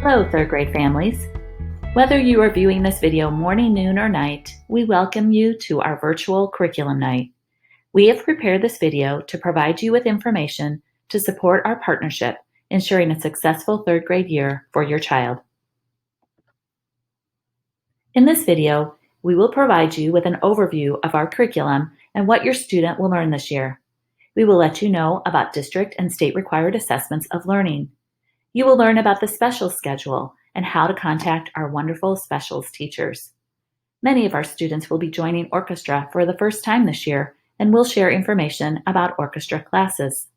Hello, third grade families. Whether you are viewing this video morning, noon, or night, we welcome you to our virtual curriculum night. We have prepared this video to provide you with information to support our partnership, ensuring a successful third grade year for your child. In this video, we will provide you with an overview of our curriculum and what your student will learn this year. We will let you know about district and state required assessments of learning. You will learn about the special schedule and how to contact our wonderful specials teachers. Many of our students will be joining orchestra for the first time this year, and we'll share information about orchestra classes.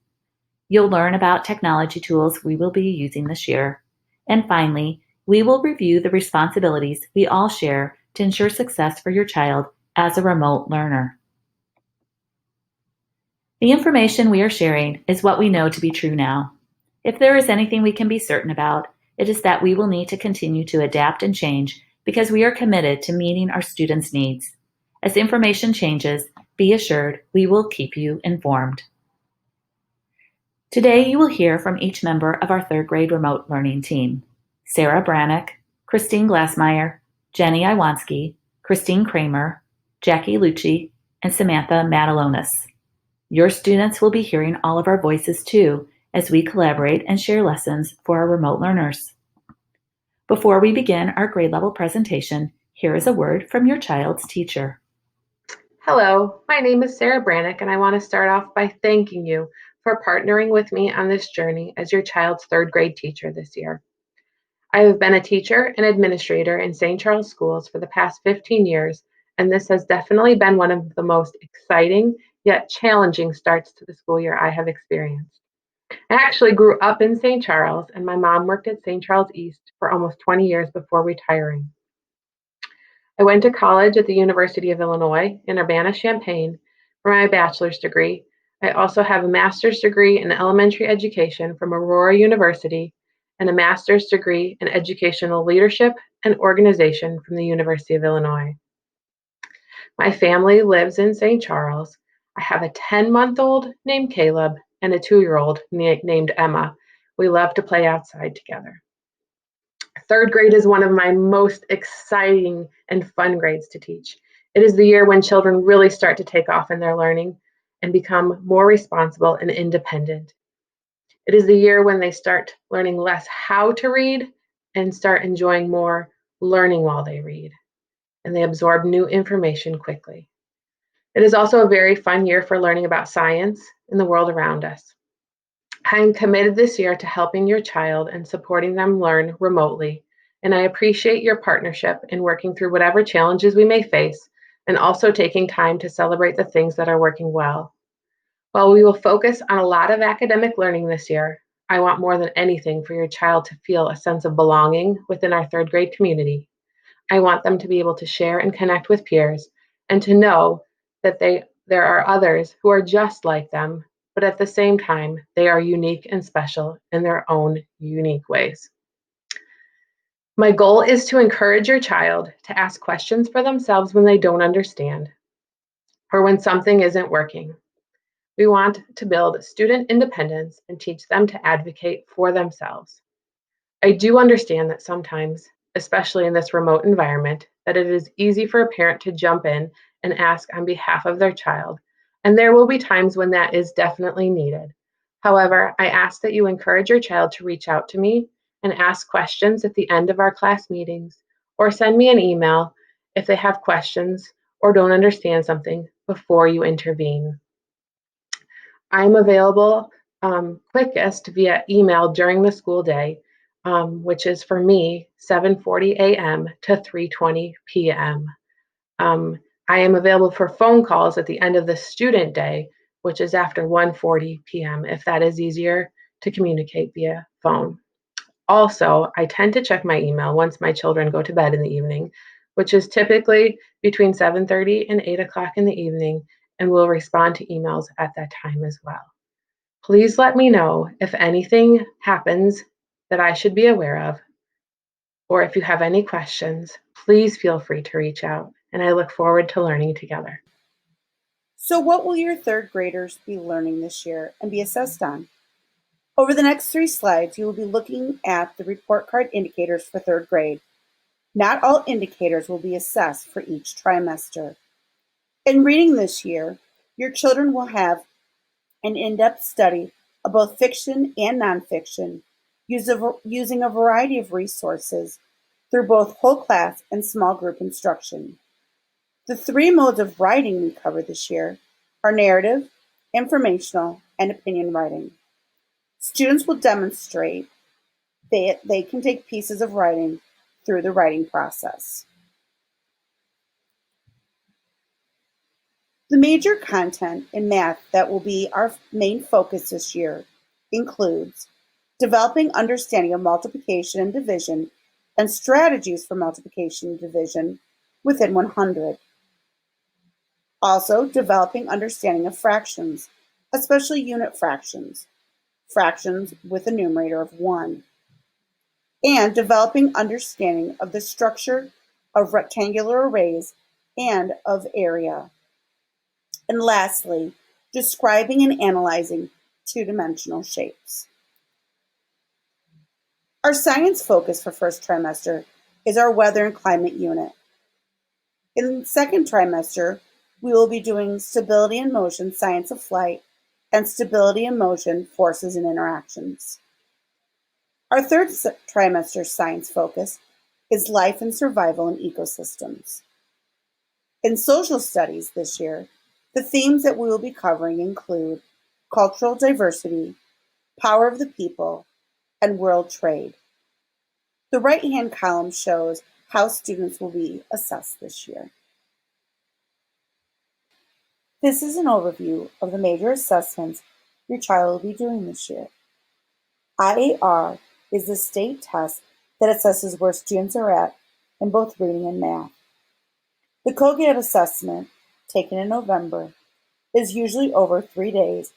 You'll learn about technology tools we will be using this year. And finally, we will review the responsibilities we all share to ensure success for your child as a remote learner. The information we are sharing is what we know to be true now. If there is anything we can be certain about, it is that we will need to continue to adapt and change because we are committed to meeting our students' needs. As information changes, be assured we will keep you informed. Today, you will hear from each member of our third grade remote learning team: Sarah Branock, Christine Glassmeyer, Jenny Iwanski, Christine Kramer, Jackie Lucci, and Samantha Matalonis. Your students will be hearing all of our voices too, as we collaborate and share lessons for our remote learners. Before we begin our grade level presentation, here is a word from your child's teacher. Hello, my name is Sarah Branock, and I want to start off by thanking you for partnering with me on this journey as your child's third grade teacher this year. I have been a teacher and administrator in St. Charles schools for the past 15 years, and this has definitely been one of the most exciting yet challenging starts to the school year I have experienced. I actually grew up in St. Charles, and my mom worked at St. Charles East for almost 20 years before retiring. I went to college at the University of Illinois in Urbana-Champaign for my bachelor's degree. I also have a master's degree in elementary education from Aurora University and a master's degree in educational leadership and organization from the University of Illinois. My family lives in St. Charles. I have a 10-month-old named Caleb and a 2-year-old named Emma. We love to play outside together. Third grade is one of my most exciting and fun grades to teach. It is the year when children really start to take off in their learning and become more responsible and independent. It is the year when they start learning less how to read and start enjoying more learning while they read, and they absorb new information quickly. It is also a very fun year for learning about science and the world around us. I am committed this year to helping your child and supporting them learn remotely, and I appreciate your partnership in working through whatever challenges we may face and also taking time to celebrate the things that are working well. While we will focus on a lot of academic learning this year, I want more than anything for your child to feel a sense of belonging within our third grade community. I want them to be able to share and connect with peers and to know that there are others who are just like them, but at the same time, they are unique and special in their own unique ways. My goal is to encourage your child to ask questions for themselves when they don't understand or when something isn't working. We want to build student independence and teach them to advocate for themselves. I do understand that sometimes, especially in this remote environment, that it is easy for a parent to jump in and ask on behalf of their child, and there will be times when that is definitely needed. However, I ask that you encourage your child to reach out to me and ask questions at the end of our class meetings, or send me an email if they have questions or don't understand something before you intervene. I'm available quickest via email during the school day, which is for me 7:40 a.m. to 3:20 p.m. I am available for phone calls at the end of the student day, which is after 1:40 p.m. if that is easier to communicate via phone. Also, I tend to check my email once my children go to bed in the evening, which is typically between 7:30 and 8 o'clock in the evening, and will respond to emails at that time as well. Please let me know if anything happens that I should be aware of, or if you have any questions, please feel free to reach out, and I look forward to learning together. So what will your third graders be learning this year and be assessed on? Over the next 3 slides, you will be looking at the report card indicators for 3rd grade. Not all indicators will be assessed for each trimester. In reading this year, your children will have an in-depth study of both fiction and nonfiction, using a variety of resources through both whole class and small group instruction. The 3 modes of writing we cover this year are narrative, informational, and opinion writing. Students will demonstrate that they can take pieces of writing through the writing process. The major content in math that will be our main focus this year includes developing understanding of multiplication and division and strategies for multiplication and division within 100. Also, developing understanding of fractions, especially unit fractions, fractions with a numerator of 1, and developing understanding of the structure of rectangular arrays and of area. And lastly, describing and analyzing two-dimensional shapes. Our science focus for first trimester is our weather and climate unit. In the second trimester, we will be doing stability and motion, science of flight, and stability and motion, forces and interactions. Our third trimester science focus is life and survival in ecosystems. In social studies this year, the themes that we will be covering include cultural diversity, power of the people, and world trade. The right-hand column shows how students will be assessed this year. This is an overview of the major assessments your child will be doing this year. IAR is the state test that assesses where students are at in both reading and math. The COGAT assessment, taken in November, is usually over 3 days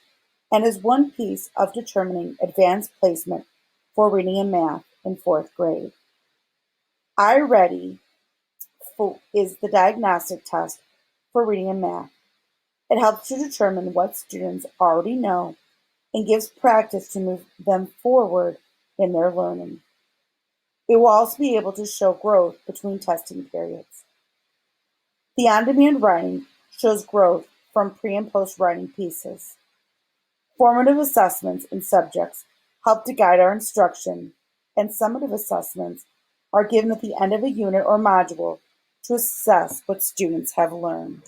and is one piece of determining advanced placement for reading and math in 4th grade. iReady is the diagnostic test for reading and math. It helps to determine what students already know and gives practice to move them forward in their learning. It will also be able to show growth between testing periods. The on-demand writing shows growth from pre- and post-writing pieces. Formative assessments in subjects help to guide our instruction, and summative assessments are given at the end of a unit or module to assess what students have learned.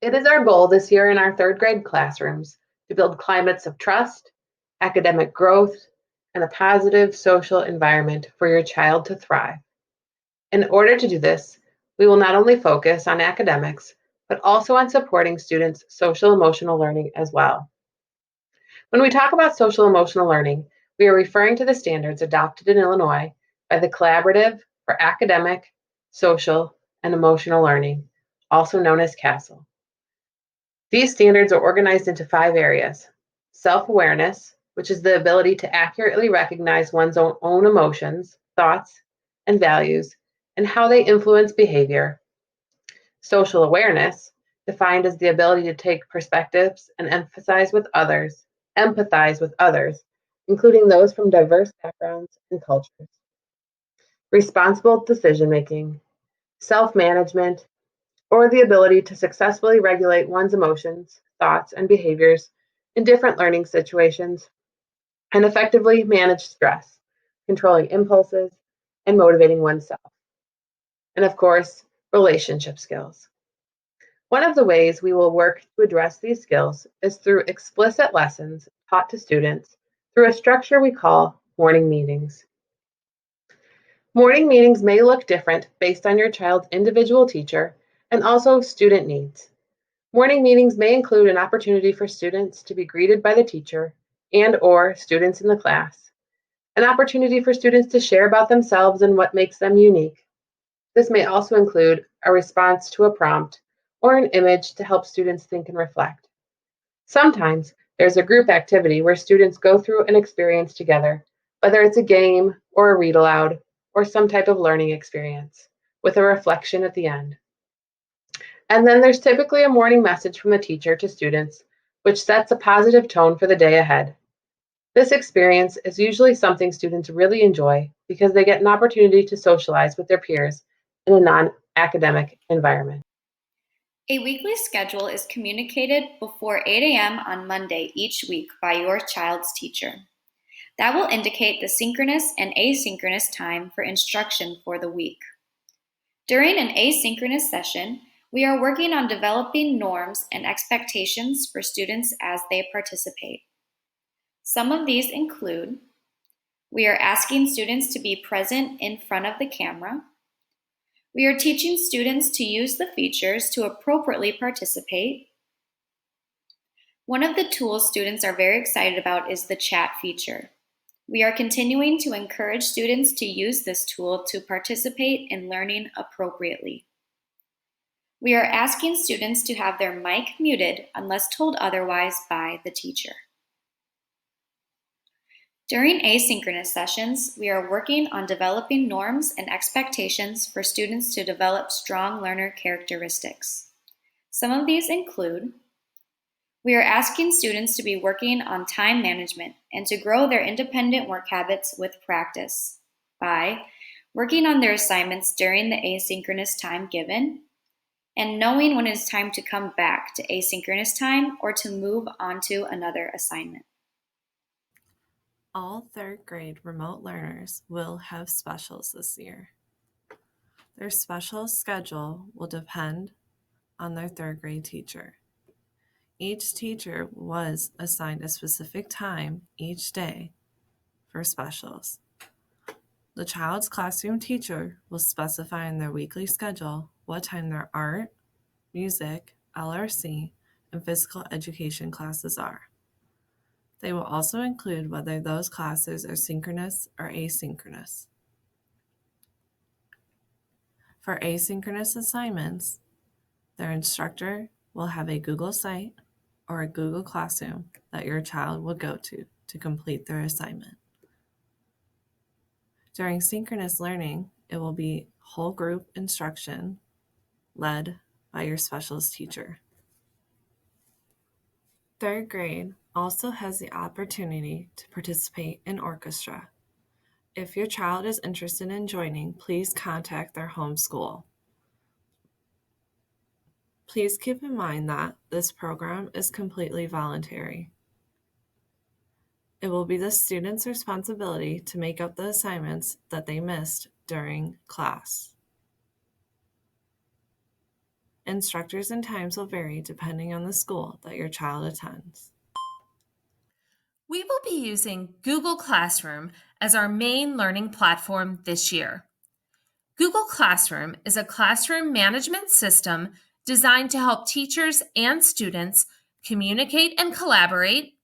It is our goal this year in our 3rd grade classrooms to build climates of trust, academic growth, and a positive social environment for your child to thrive. In order to do this, we will not only focus on academics, but also on supporting students' social emotional learning as well. When we talk about social emotional learning, we are referring to the standards adopted in Illinois by the Collaborative for Academic, Social, and Emotional Learning, also known as CASEL. These standards are organized into 5 areas: self-awareness, which is the ability to accurately recognize one's own emotions, thoughts, and values, and how they influence behavior; social awareness, defined as the ability to take perspectives and empathize with others, including those from diverse backgrounds and cultures; responsible decision making; self-management, or the ability to successfully regulate one's emotions, thoughts, and behaviors in different learning situations, and effectively manage stress, controlling impulses, and motivating oneself; and of course, relationship skills. One of the ways we will work to address these skills is through explicit lessons taught to students through a structure we call morning meetings. Morning meetings may look different based on your child's individual teacher and also student needs. Morning meetings may include an opportunity for students to be greeted by the teacher and/or students in the class, an opportunity for students to share about themselves and what makes them unique. This may also include a response to a prompt or an image to help students think and reflect. Sometimes there's a group activity where students go through an experience together, whether it's a game or a read aloud or some type of learning experience, with a reflection at the end. And then there's typically a morning message from the teacher to students, which sets a positive tone for the day ahead. This experience is usually something students really enjoy because they get an opportunity to socialize with their peers in a non-academic environment. A weekly schedule is communicated before 8 a.m. on Monday each week by your child's teacher. That will indicate the synchronous and asynchronous time for instruction for the week. During an asynchronous session, we are working on developing norms and expectations for students as they participate. Some of these include: we are asking students to be present in front of the camera. We are teaching students to use the features to appropriately participate. One of the tools students are very excited about is the chat feature. We are continuing to encourage students to use this tool to participate in learning appropriately. We are asking students to have their mic muted unless told otherwise by the teacher. During asynchronous sessions, we are working on developing norms and expectations for students to develop strong learner characteristics. Some of these include: we are asking students to be working on time management and to grow their independent work habits with practice by working on their assignments during the asynchronous time given and knowing when it is time to come back to asynchronous time or to move on to another assignment. All third grade remote learners will have specials this year. Their special schedule will depend on their third grade teacher. Each teacher was assigned a specific time each day for specials. The child's classroom teacher will specify in their weekly schedule what time their art, music, LRC, and physical education classes are. They will also include whether those classes are synchronous or asynchronous. For asynchronous assignments, their instructor will have a Google site or a Google Classroom that your child will go to complete their assignment. During synchronous learning, it will be whole group instruction led by your specialist teacher. Third grade also has the opportunity to participate in orchestra. If your child is interested in joining, please contact their home school. Please keep in mind that this program is completely voluntary. It will be the student's responsibility to make up the assignments that they missed during class. Instructors and times will vary depending on the school that your child attends. We will be using Google Classroom as our main learning platform this year. Google Classroom is a classroom management system designed to help teachers and students communicate and collaborate,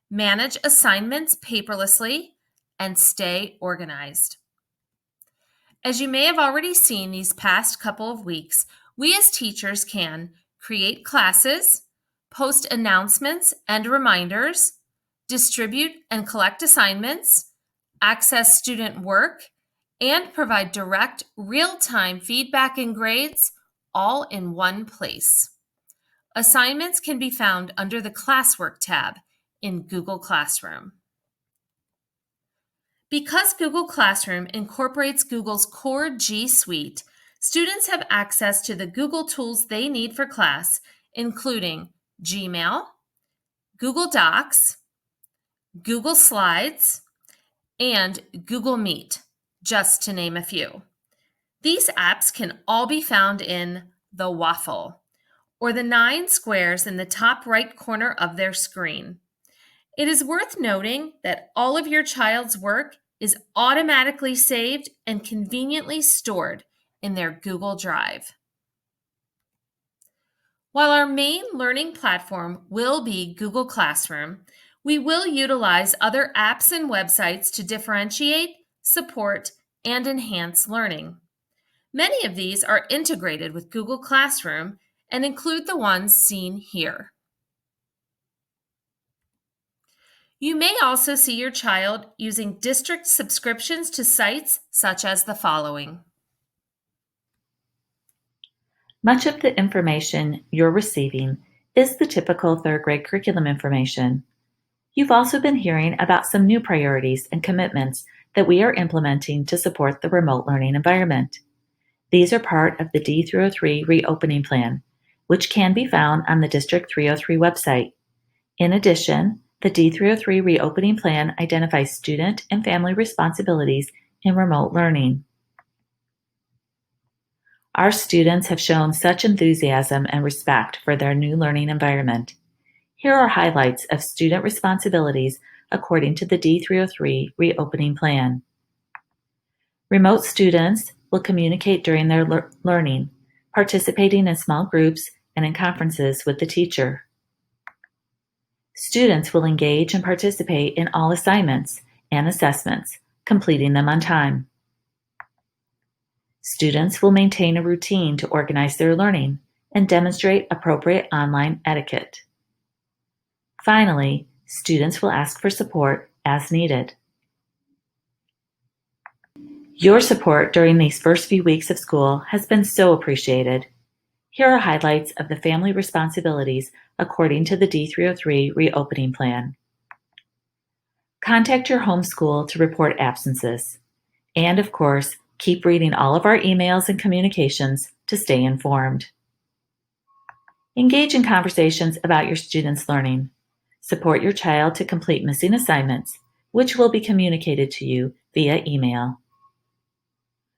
manage assignments paperlessly, and stay organized. As you may have already seen these past couple of weeks, we as teachers can create classes, post announcements and reminders, distribute and collect assignments, access student work, and provide direct, real-time feedback and grades all in one place. Assignments can be found under the Classwork tab in Google Classroom. Because Google Classroom incorporates Google's core G Suite, students have access to the Google tools they need for class, including Gmail, Google Docs, Google Slides, and Google Meet, just to name a few. These apps can all be found in the waffle, or the 9 squares in the top right corner of their screen. It is worth noting that all of your child's work is automatically saved and conveniently stored in their Google Drive. While our main learning platform will be Google Classroom, we will utilize other apps and websites to differentiate, support, and enhance learning. Many of these are integrated with Google Classroom and include the ones seen here. You may also see your child using district subscriptions to sites such as the following. Much of the information you're receiving is the typical third grade curriculum information. You've also been hearing about some new priorities and commitments that we are implementing to support the remote learning environment. These are part of the D303 reopening plan, which can be found on the District 303 website. In addition, the D303 reopening plan identifies student and family responsibilities in remote learning. Our students have shown such enthusiasm and respect for their new learning environment. Here are highlights of student responsibilities according to the D303 reopening plan. Remote students will communicate during their learning, participating in small groups and in conferences with the teacher. Students will engage and participate in all assignments and assessments, completing them on time. Students will maintain a routine to organize their learning and demonstrate appropriate online etiquette. Finally, students will ask for support as needed. Your support during these first few weeks of school has been so appreciated. Here are highlights of the family responsibilities according to the D303 reopening plan. Contact your home school to report absences. And of course, keep reading all of our emails and communications to stay informed. Engage in conversations about your students' learning. Support your child to complete missing assignments, which will be communicated to you via email.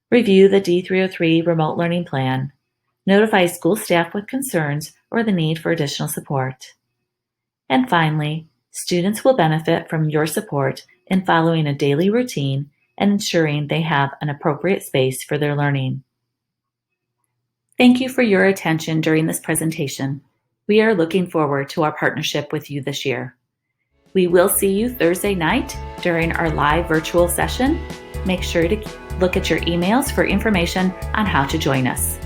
Review the D303 remote learning plan. Notify school staff with concerns or the need for additional support. And finally, students will benefit from your support in following a daily routine and ensuring they have an appropriate space for their learning. Thank you for your attention during this presentation. We are looking forward to our partnership with you this year. We will see you Thursday night during our live virtual session. Make sure to look at your emails for information on how to join us.